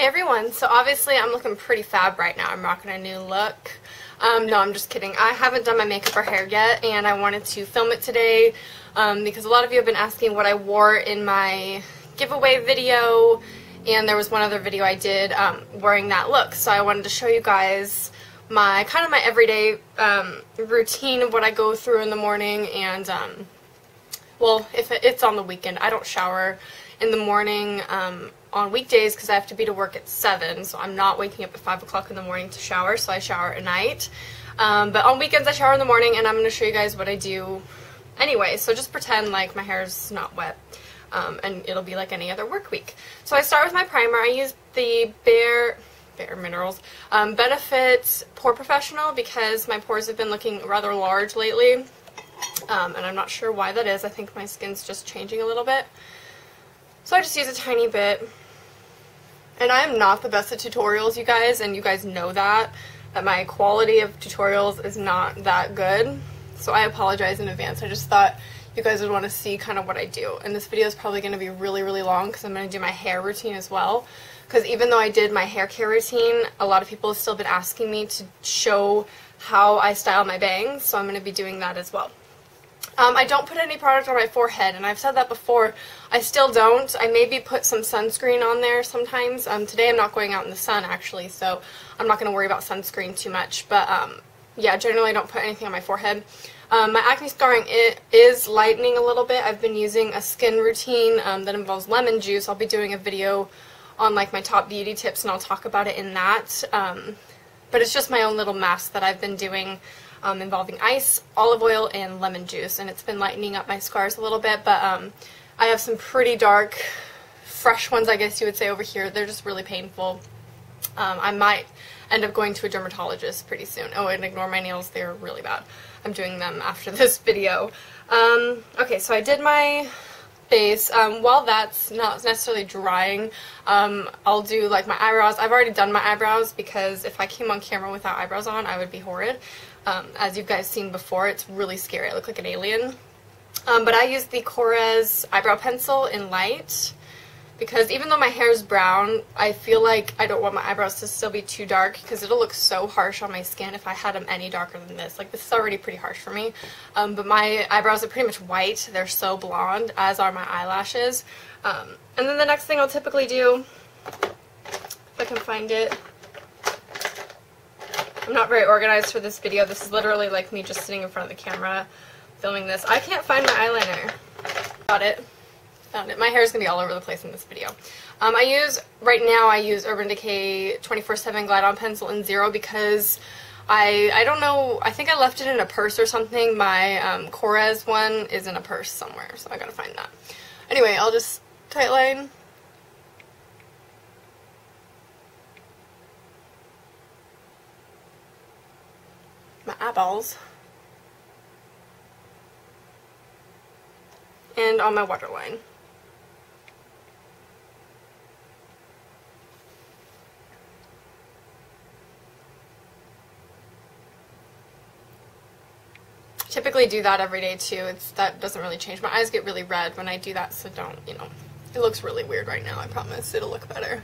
Hey everyone, so obviously I'm looking pretty fab right now. I'm rocking a new look. No, I'm just kidding. I haven't done my makeup or hair yet, and I wanted to film it today because a lot of you have been asking what I wore in my giveaway video, and there was one other video I did wearing that look. So I wanted to show you guys my kind of my everyday routine of what I go through in the morning, and well, if it's on the weekend. I don't shower in the morning on weekdays because I have to be to work at 7, so I'm not waking up at 5 o'clock in the morning to shower, so I shower at night. But on weekends I shower in the morning, and I'm going to show you guys what I do anyway, so just pretend like my hair's not wet, and it'll be like any other work week. So I start with my primer. I use the Bare Minerals Benefit Porefessional because my pores have been looking rather large lately, and I'm not sure why that is. I think my skin's just changing a little bit. So I just use a tiny bit. And I am not the best at tutorials, you guys, and you guys know that my quality of tutorials is not that good. So I apologize in advance. I just thought you guys would want to see kind of what I do. And this video is probably going to be really, really long because I'm going to do my hair routine as well. Because even though I did my hair care routine, a lot of people have still been asking me to show how I style my bangs, so I'm going to be doing that as well. I don't put any product on my forehead, and I've said that before. I still don't. I maybe put some sunscreen on there sometimes. Today I'm not going out in the sun, actually, so I'm not going to worry about sunscreen too much. But, yeah, generally I don't put anything on my forehead. My acne scarring is lightening a little bit. I've been using a skin routine that involves lemon juice. I'll be doing a video on, like, my top beauty tips, and I'll talk about it in that. But it's just my own little mask that I've been doing. Involving ice, olive oil, and lemon juice, and it's been lightening up my scars a little bit, but I have some pretty dark, fresh ones, I guess you would say, over here. They're just really painful. I might end up going to a dermatologist pretty soon. Oh, and ignore my nails, they're really bad. I'm doing them after this video. Okay, so I did my base. While that's not necessarily drying, I'll do like my eyebrows. I've already done my eyebrows because if I came on camera without eyebrows on, I would be horrid. As you guys seen before, it's really scary. I look like an alien. But I use the Korres eyebrow pencil in light because even though my hair is brown, I feel like I don't want my eyebrows to still be too dark because it'll look so harsh on my skin if I had them any darker than this. Like, this is already pretty harsh for me. But my eyebrows are pretty much white. They're so blonde, as are my eyelashes. And then the next thing I'll typically do, if I can find it, I'm not very organized for this video. This is literally like me just sitting in front of the camera filming this. I can't find my eyeliner. Got it. Found it. My hair is going to be all over the place in this video. Right now I use Urban Decay 24/7 Glide On Pencil in 0 because I don't know, I think I left it in a purse or something. My Korres one is in a purse somewhere, so I gotta find that. Anyway, I'll just tightline. My eyeballs, and on my waterline. Typically do that every day too. That doesn't really change. My eyes get really red when I do that, so don't, you know, it looks really weird right now. I promise it'll look better.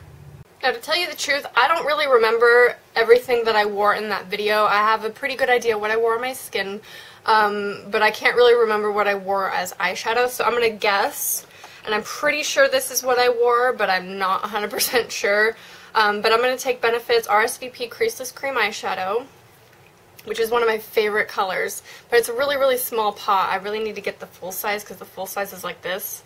Now, to tell you the truth, I don't really remember everything that I wore in that video. I have a pretty good idea what I wore on my skin, but I can't really remember what I wore as eyeshadow, so I'm going to guess, and I'm pretty sure this is what I wore, but I'm not 100% sure. But I'm going to take Benefit's RSVP Creaseless Cream Eyeshadow, which is one of my favorite colors, but it's a really, really small pot. I really need to get the full size because the full size is like this.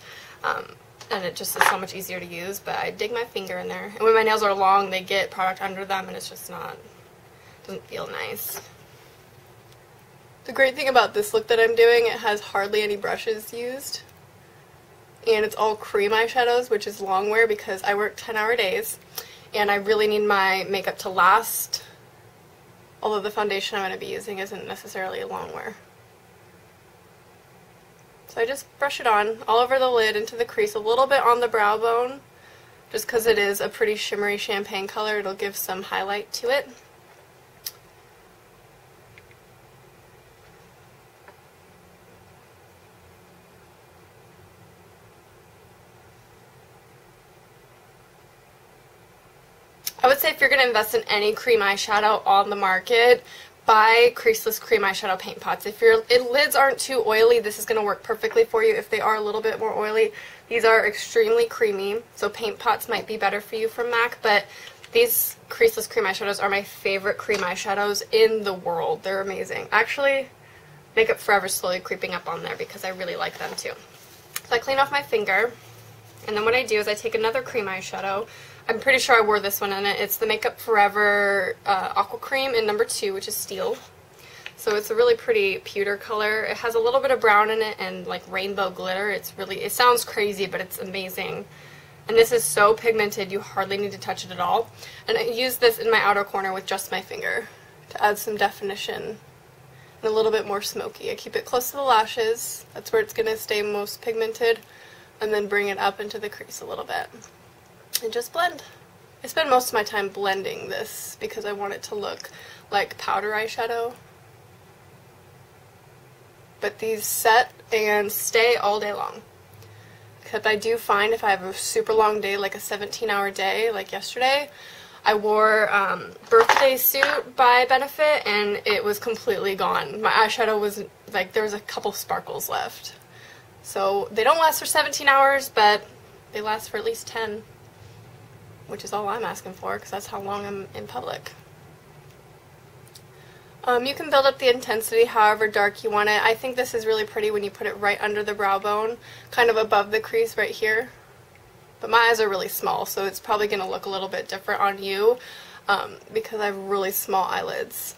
And it just is so much easier to use, but I dig my finger in there. And when my nails are long, they get product under them, and it's just not, doesn't feel nice. The great thing about this look that I'm doing, it has hardly any brushes used. And it's all cream eyeshadows, which is long wear because I work 10-hour days. And I really need my makeup to last, although the foundation I'm going to be using isn't necessarily a long wear. So I just brush it on all over the lid into the crease, a little bit on the brow bone, just because it is a pretty shimmery champagne color. It'll give some highlight to it. I would say if you're going to invest in any cream eyeshadow on the market, buy Creaseless cream eyeshadow paint pots. If your lids aren't too oily, this is going to work perfectly for you. If they are a little bit more oily, these are extremely creamy, so paint pots might be better for you from MAC, but these Creaseless cream eyeshadows are my favorite cream eyeshadows in the world. They're amazing. Actually, Makeup Forever is slowly creeping up on there because I really like them too. So I clean off my finger, and then what I do is I take another cream eyeshadow. I'm pretty sure I wore this one in it. It's the Makeup Forever Aqua Cream in number 2, which is Steel. So it's a really pretty pewter color. It has a little bit of brown in it and like rainbow glitter. It sounds crazy, but it's amazing. And this is so pigmented, you hardly need to touch it at all. And I use this in my outer corner with just my finger to add some definition and a little bit more smoky. I keep it close to the lashes. That's where it's going to stay most pigmented. And then bring it up into the crease a little bit. And just blend. I spend most of my time blending this because I want it to look like powder eyeshadow. But these set and stay all day long. Except I do find if I have a super long day, like a 17-hour day, like yesterday, I wore Birthday Suit by Benefit and it was completely gone. My eyeshadow was, like, there was a couple sparkles left. So they don't last for 17 hours, but they last for at least 10. Which is all I'm asking for, because that's how long I'm in public. You can build up the intensity however dark you want it. I think this is really pretty when you put it right under the brow bone, kind of above the crease right here. But my eyes are really small, so it's probably going to look a little bit different on you because I have really small eyelids.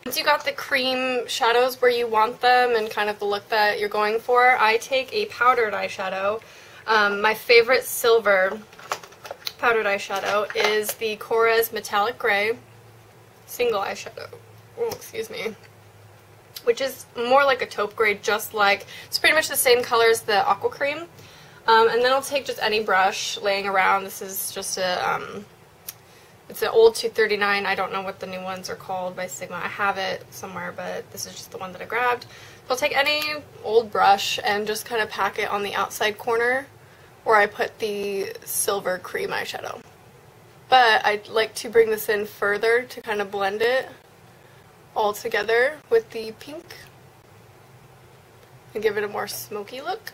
Once you got the cream shadows where you want them and kind of the look that you're going for, I take a powdered eyeshadow. My favorite silver powdered eyeshadow is the Korres Metallic Gray single eyeshadow. Oh, excuse me. Which is more like a taupe gray, just like, it's pretty much the same color as the Aqua Cream. And then I'll take just any brush laying around. This is just a, it's an old 239. I don't know what the new ones are called by Sigma. I have it somewhere, but this is just the one that I grabbed. So I'll take any old brush and just kind of pack it on the outside corner where I put the silver cream eyeshadow. But I'd like to bring this in further to kind of blend it all together with the pink and give it a more smoky look.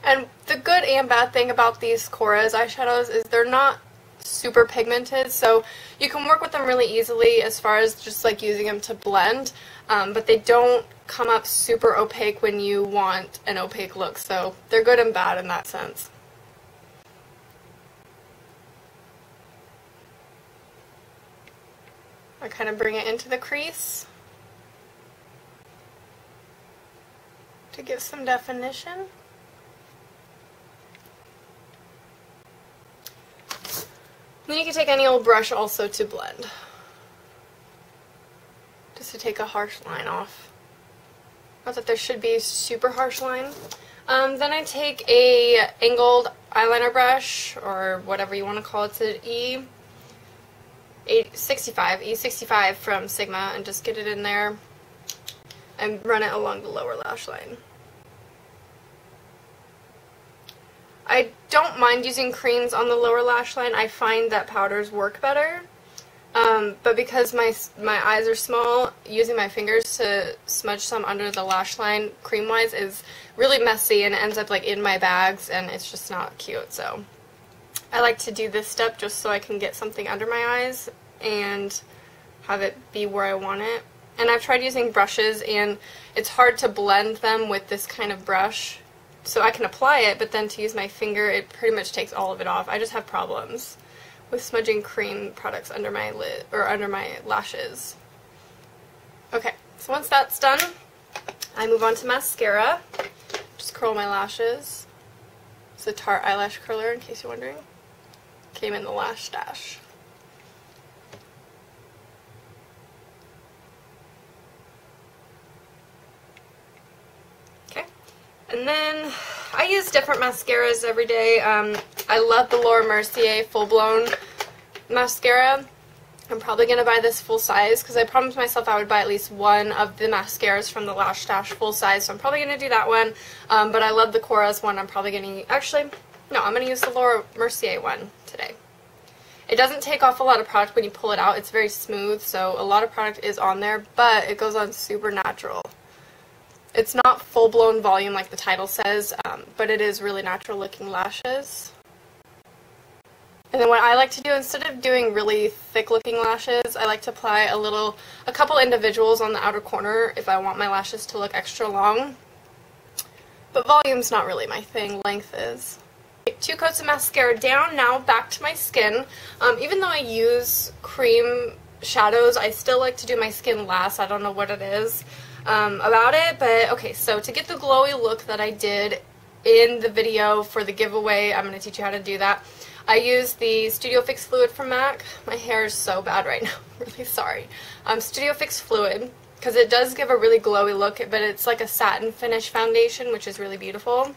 And the good and bad thing about these Korres eyeshadows is they're not super pigmented, so you can work with them really easily as far as just like using them to blend, but they don't come up super opaque when you want an opaque look, so they're good and bad in that sense. I kind of bring it into the crease to give some definition. Then you can take any old brush also to blend, just to take a harsh line off. Not that there should be a super harsh line. Then I take a angled eyeliner brush, or whatever you want to call it. It's an E65 from Sigma, and just get it in there and run it along the lower lash line. I don't mind using creams on the lower lash line. I find that powders work better. But because my eyes are small, using my fingers to smudge some under the lash line cream-wise is really messy and ends up like in my bags, and it's just not cute. So I like to do this step just so I can get something under my eyes and have it be where I want it. And I've tried using brushes, and it's hard to blend them with this kind of brush. So I can apply it, but then to use my finger, it pretty much takes all of it off. I just have problems with smudging cream products under my lid, or under my lashes. Okay, so once that's done, I move on to mascara. Just curl my lashes. It's a Tarte eyelash curler, in case you're wondering. Came in the Lash Stash. And then I use different mascaras every day. I love the Laura Mercier Full Blown mascara. I'm probably going to buy this full size because I promised myself I would buy at least one of the mascaras from the Lash Stash full size. So I'm probably going to do that one. But I love the Korres one. I'm probably going to, actually, No, I'm going to use the Laura Mercier one today. It doesn't take off a lot of product when you pull it out. It's very smooth, so a lot of product is on there, but it goes on super natural. It's not full-blown volume like the title says, but it is really natural looking lashes. And then what I like to do, instead of doing really thick looking lashes, I like to apply a couple individuals on the outer corner if I want my lashes to look extra long. But volume's not really my thing, length is. 2 coats of mascara down, now back to my skin. Even though I use cream shadows, I still like to do my skin last. I don't know what it is about it, but okay, so to get the glowy look that I did in the video for the giveaway, I'm going to teach you how to do that. I use the Studio Fix Fluid from MAC. My hair is so bad right now, I'm really sorry. Studio Fix Fluid, because it does give a really glowy look, but it's like a satin finish foundation, which is really beautiful.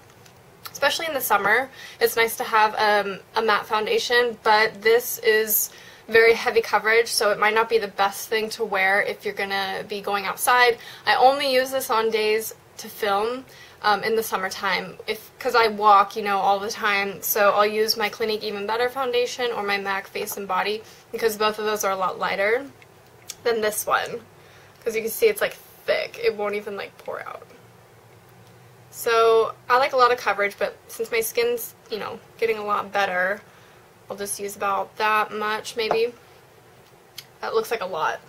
Especially in the summer, it's nice to have a matte foundation, but this is very heavy coverage, so it might not be the best thing to wear if you're going to be going outside. I only use this on days to film in the summertime, because I walk, you know, all the time, so I'll use my Clinique Even Better foundation or my MAC Face and Body, because both of those are a lot lighter than this one, because you can see it's like thick. It won't even like pour out. So I like a lot of coverage, but since my skin's, you know, getting a lot better, I'll just use about that much maybe. That looks like a lot,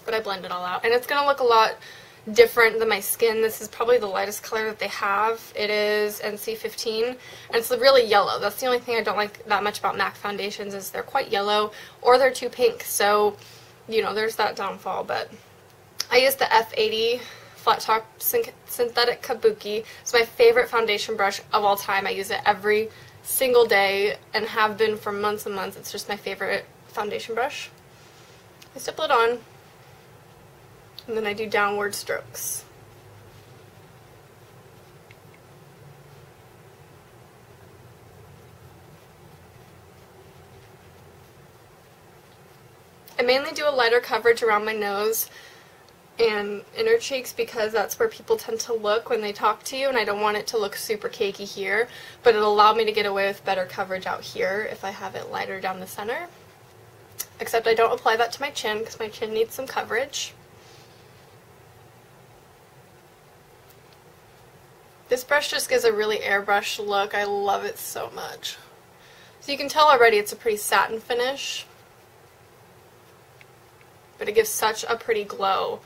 but I blend it all out. And it's going to look a lot different than my skin. This is probably the lightest color that they have. It is NC15, and it's really yellow. That's the only thing I don't like that much about MAC foundations, is they're quite yellow, or they're too pink. So, you know, there's that downfall. But I use the F80 Flat Top Synthetic Kabuki. It's my favorite foundation brush of all time. I use it every single day and have been for months and months. It's just my favorite foundation brush. I stipple it on, and then I do downward strokes. I mainly do a lighter coverage around my nose and inner cheeks, because that's where people tend to look when they talk to you, and I don't want it to look super cakey here, but it'll allow me to get away with better coverage out here if I have it lighter down the center. Except I don't apply that to my chin, because my chin needs some coverage. This brush just gives a really airbrush look. I love it so much. So you can tell already it's a pretty satin finish, but it gives such a pretty glow.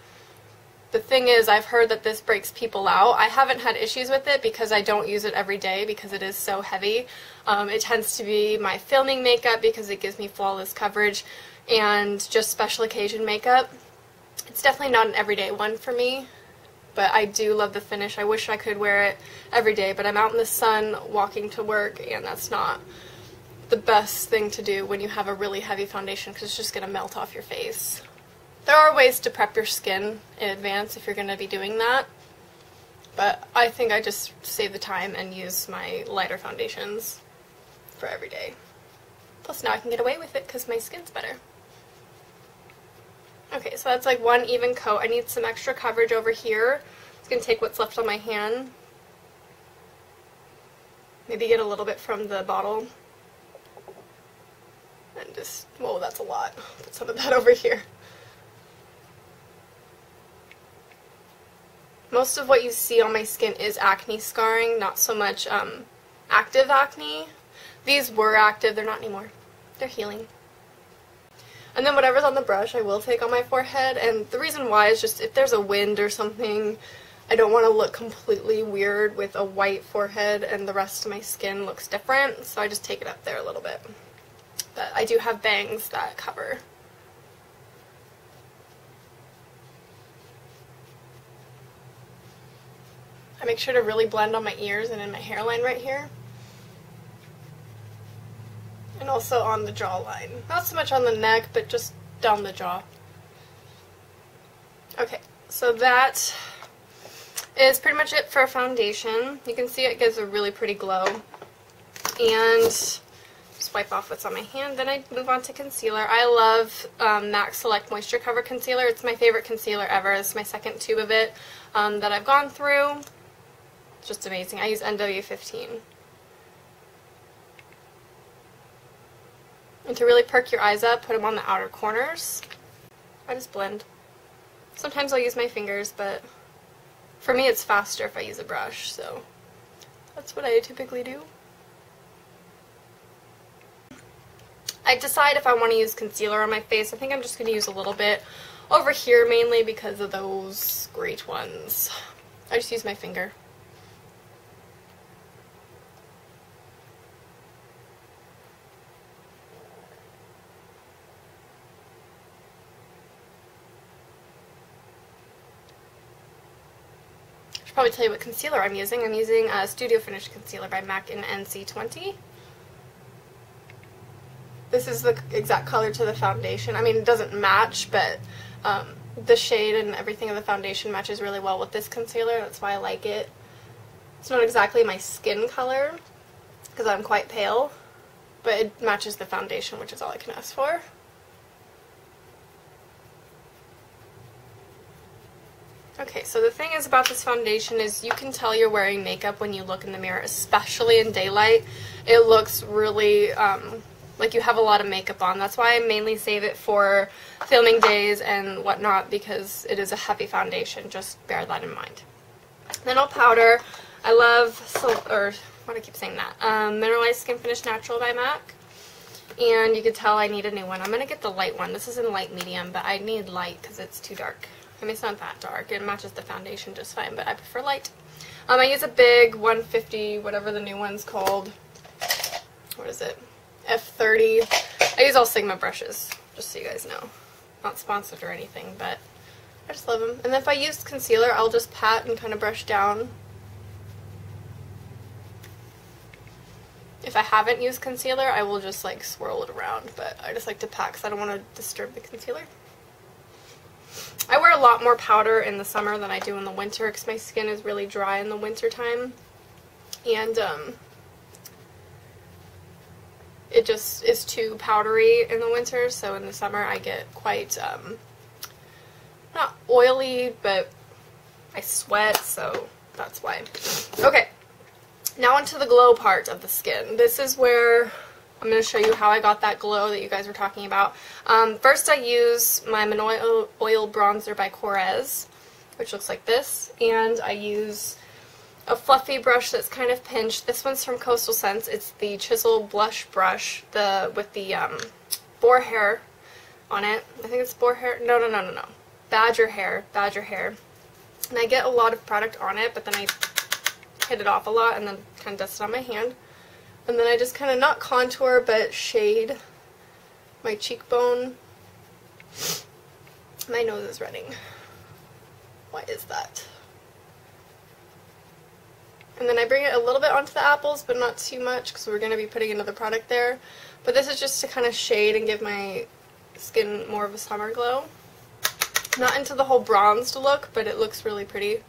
The thing is, I've heard that this breaks people out. I haven't had issues with it because I don't use it every day because it is so heavy. It tends to be my filming makeup because it gives me flawless coverage, and just special occasion makeup. It's definitely not an everyday one for me, but I do love the finish. I wish I could wear it every day, but I'm out in the sun walking to work, and that's not the best thing to do when you have a really heavy foundation, because it's just going to melt off your face. There are ways to prep your skin in advance if you're going to be doing that, but I think I just save the time and use my lighter foundations for every day. Plus now I can get away with it because my skin's better. Okay, so that's like one even coat. I need some extra coverage over here. I'm just going to take what's left on my hand. Maybe get a little bit from the bottle. And just, whoa, that's a lot. Put some of that over here. Most of what you see on my skin is acne scarring, not so much active acne. These were active, they're not anymore. They're healing. And then whatever's on the brush I will take on my forehead, and the reason why is just if there's a wind or something, I don't want to look completely weird with a white forehead and the rest of my skin looks different, so I just take it up there a little bit. But I do have bangs that cover. I make sure to really blend on my ears and in my hairline right here. And also on the jawline. Not so much on the neck, but just down the jaw. Okay, so that is pretty much it for a foundation. You can see it gives a really pretty glow. And just wipe off what's on my hand. Then I move on to concealer. I love MAC Select Moisture Cover Concealer. It's my favorite concealer ever. It's my second tube of it that I've gone through. It's just amazing. I use NW15. And to really perk your eyes up, put them on the outer corners. I just blend. Sometimes I'll use my fingers, but for me it's faster if I use a brush, so that's what I typically do. I decide if I want to use concealer on my face. I think I'm just going to use a little bit over here, mainly because of those great ones. I just use my finger. I should probably tell you what concealer I'm using. I'm using a Studio Finish Concealer by MAC in NC20. This is the exact color to the foundation. I mean, it doesn't match, but the shade and everything of the foundation matches really well with this concealer. That's why I like it. It's not exactly my skin color, because I'm quite pale, but it matches the foundation, which is all I can ask for. Okay, so the thing is about this foundation is you can tell you're wearing makeup when you look in the mirror, especially in daylight. It looks really like you have a lot of makeup on. That's why I mainly save it for filming days and whatnot, because it is a heavy foundation. Just bear that in mind. Then I'll powder. I love, why do I keep saying that? Mineralize Skin Finish Natural by MAC. And you can tell I need a new one. I'm going to get the light one. This is in light medium, but I need light because it's too dark. I mean, it's not that dark. It matches the foundation just fine, but I prefer light. I use a big 150, whatever the new one's called. What is it? F30. I use all Sigma brushes, just so you guys know. Not sponsored or anything, but I just love them. And then if I use concealer, I'll just pat and kind of brush down. If I haven't used concealer, I will just like swirl it around, but I just like to pat because I don't want to disturb the concealer. I wear a lot more powder in the summer than I do in the winter because my skin is really dry in the winter time. And it just is too powdery in the winter, so in the summer I get quite, not oily, but I sweat, so that's why. Okay, now onto the glow part of the skin. This is where I'm going to show you how I got that glow that you guys were talking about. First I use my Monoi Oil Bronzer by Korres, which looks like this, and I use a fluffy brush that's kind of pinched. This one's from Coastal Scents. It's the Chisel Blush Brush with the boar hair on it. I think it's boar hair. No. Badger hair. And I get a lot of product on it, but then I hit it off a lot and then kind of dust it on my hand. And then I just kind of not contour, but shade my cheekbone. My nose is running. Why is that? And then I bring it a little bit onto the apples, but not too much because we're going to be putting another product there. But this is just to kind of shade and give my skin more of a summer glow. Not into the whole bronzed look, but it looks really pretty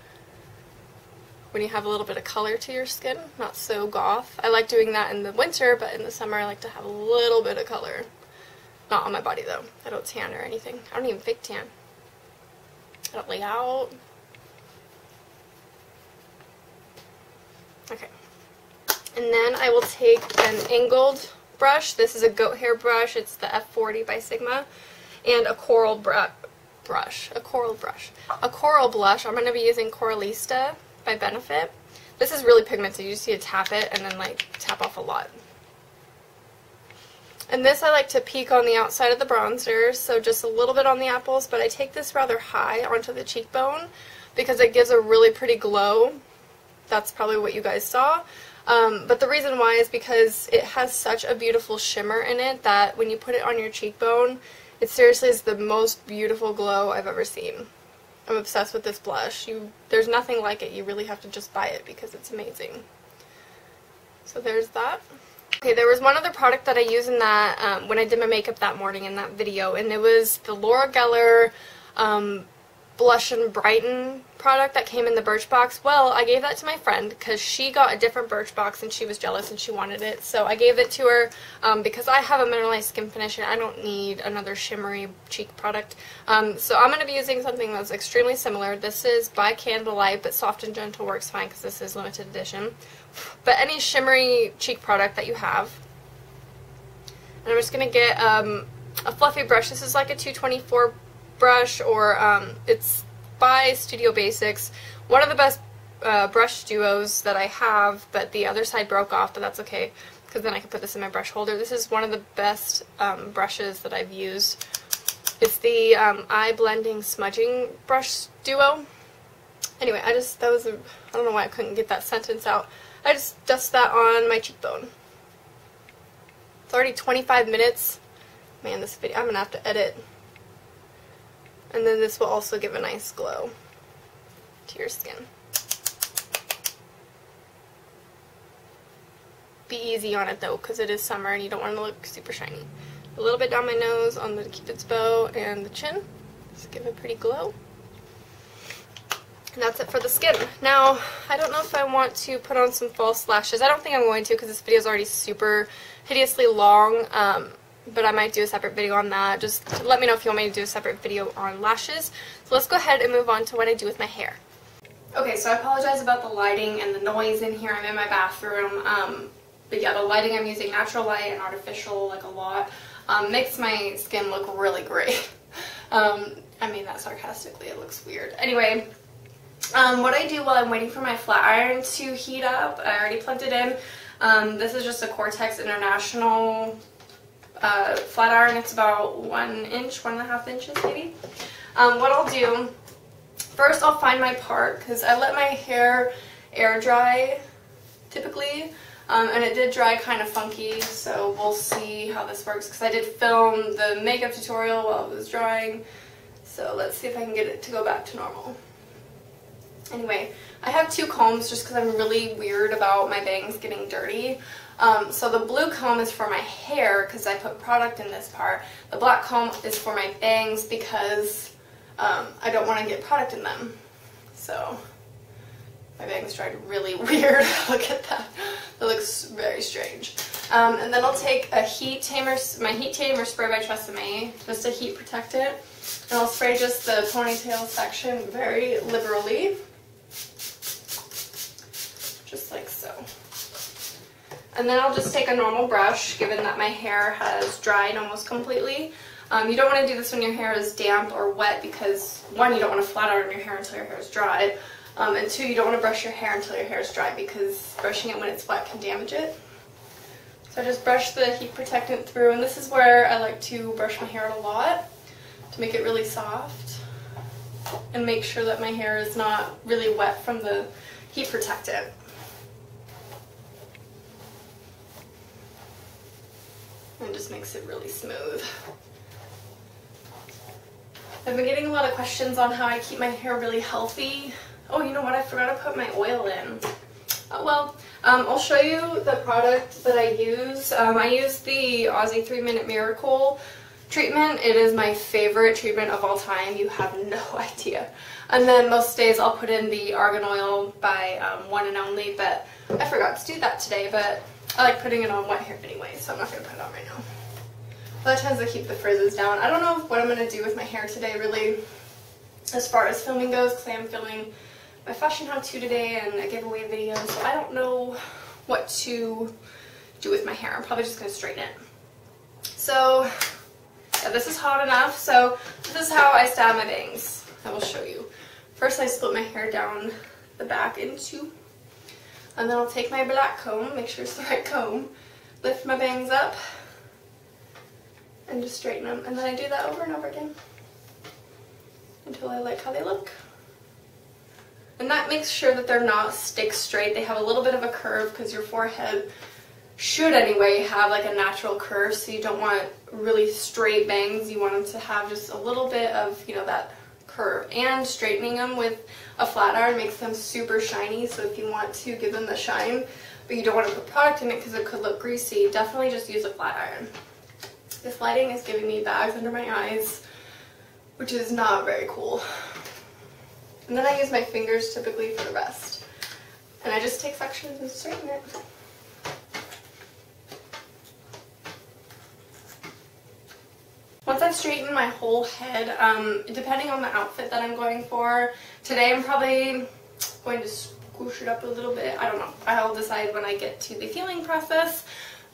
when you have a little bit of color to your skin, not so goth. I like doing that in the winter, but in the summer I like to have a little bit of color. Not on my body though. I don't tan or anything. I don't even fake tan. I don't lay out. Okay. And then I will take an angled brush. This is a goat hair brush. It's the F40 by Sigma. And a coral blush. I'm going to be using Coralista by Benefit. This is really pigmented. You just need to tap it and then like tap off a lot. And this I like to peek on the outside of the bronzer, so just a little bit on the apples, but I take this rather high onto the cheekbone because it gives a really pretty glow. That's probably what you guys saw. But the reason why is because it has such a beautiful shimmer in it that when you put it on your cheekbone, it seriously is the most beautiful glow I've ever seen. I'm obsessed with this blush. There's nothing like it. You really have to just buy it because it's amazing. So there's that. Okay, there was one other product that I used in that when I did my makeup that morning in that video, and it was the Laura Geller Blush and Brighten product that came in the Birchbox. Well, I gave that to my friend because she got a different Birchbox and she was jealous and she wanted it. So I gave it to her because I have a Mineralized Skin Finish and I don't need another shimmery cheek product. So I'm going to be using something that's extremely similar. This is by Candlelight, but Soft and Gentle works fine because this is limited edition. But any shimmery cheek product that you have. And I'm just going to get a fluffy brush. This is like a 224 brush, or it's by Studio Basics. One of the best brush duos that I have, but the other side broke off, but that's okay, because then I can put this in my brush holder. This is one of the best brushes that I've used. It's the eye blending smudging brush duo. Anyway, I don't know why I couldn't get that sentence out. I just dust that on my cheekbone. It's already 25 minutes. Man, this video, I'm gonna have to edit. And then this will also give a nice glow to your skin. Be easy on it though, because it is summer and you don't want to look super shiny. A little bit down my nose on the Cupid's bow and the chin. Just give a pretty glow. And that's it for the skin. Now, I don't know if I want to put on some false lashes. I don't think I'm going to, because this video is already super hideously long. But I might do a separate video on that. Just let me know if you want me to do a separate video on lashes. So let's go ahead and move on to what I do with my hair. Okay, so I apologize about the lighting and the noise in here. I'm in my bathroom. But yeah, the lighting, I'm using natural light and artificial like a lot. Makes my skin look really great. I mean that sarcastically, it looks weird. Anyway, what I do while I'm waiting for my flat iron to heat up, I already plugged it in. This is just a Cortex International flat iron. It's about 1 inch, 1.5 inches maybe. What I'll do, first I'll find my part, because I let my hair air dry typically. And it did dry kind of funky, so we'll see how this works, because I did film the makeup tutorial while it was drying, so let's see if I can get it to go back to normal. Anyway, I have 2 combs just because I'm really weird about my bangs getting dirty. So the blue comb is for my hair because I put product in this part. The black comb is for my bangs because I don't want to get product in them. So my bangs dried really weird. Look at that. That looks very strange. And then I'll take a heat tamer, my heat tamer spray by Tresemme, just to heat protect it. And I'll spray just the ponytail section very liberally. Just like so. And then I'll just take a normal brush, given that my hair has dried almost completely. You don't want to do this when your hair is damp or wet because, 1, you don't want to flat iron your hair until your hair is dry. And 2, you don't want to brush your hair until your hair is dry because brushing it when it's wet can damage it. So I just brush the heat protectant through, and this is where I like to brush my hair a lot to make it really soft and make sure that my hair is not really wet from the heat protectant. And it just makes it really smooth. I've been getting a lot of questions on how I keep my hair really healthy. Oh, you know what? I forgot to put my oil in. I'll show you the product that I use. I use the Aussie 3-Minute Miracle treatment. It is my favorite treatment of all time. You have no idea. And then most days I'll put in the argan oil by One and Only, but I forgot to do that today, but I like putting it on wet hair anyway, so I'm not going to put it on right now. That tends to keep the frizzes down. I don't know what I'm going to do with my hair today, really, as far as filming goes, because I am filming my fashion how-to today and a giveaway video, so I don't know what to do with my hair. I'm probably just going to straighten it. So, yeah, this is hot enough, so this is how I style my bangs. I will show you. First, I split my hair down the back in 2. And then I'll take my black comb, make sure it's the right comb, lift my bangs up, and just straighten them. And then I do that over and over again until I like how they look. And that makes sure that they're not stick straight. They have a little bit of a curve because your forehead should anyway have like a natural curve, so you don't want really straight bangs. You want them to have just a little bit of, you know, that curve. And straightening them with a flat iron makes them super shiny, so if you want to give them the shine but you don't want to put product in it because it could look greasy, definitely just use a flat iron. This lighting is giving me bags under my eyes, which is not very cool. And then I use my fingers typically for the rest. And I just take sections and straighten it. Once I've straightened my whole head, depending on the outfit that I'm going for, today I'm probably going to squish it up a little bit. I don't know. I'll decide when I get to the feeling process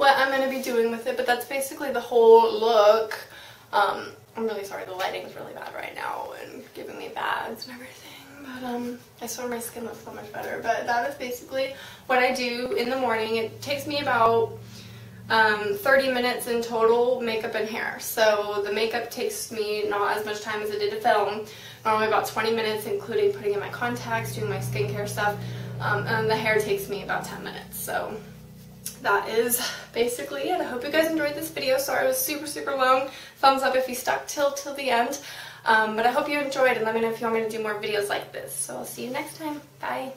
what I'm going to be doing with it, but that's basically the whole look. I'm really sorry, the lighting's really bad right now and giving me bags and everything. But I swear my skin looks so much better. But that is basically what I do in the morning. It takes me about 30 minutes in total, makeup and hair. So the makeup takes me not as much time as it did to film. Normally about 20 minutes, including putting in my contacts, doing my skincare stuff. And the hair takes me about 10 minutes. So that is basically it. I hope you guys enjoyed this video. Sorry it was super long. Thumbs up if you stuck till the end. But I hope you enjoyed, and let me know if you want me to do more videos like this. So I'll see you next time. Bye.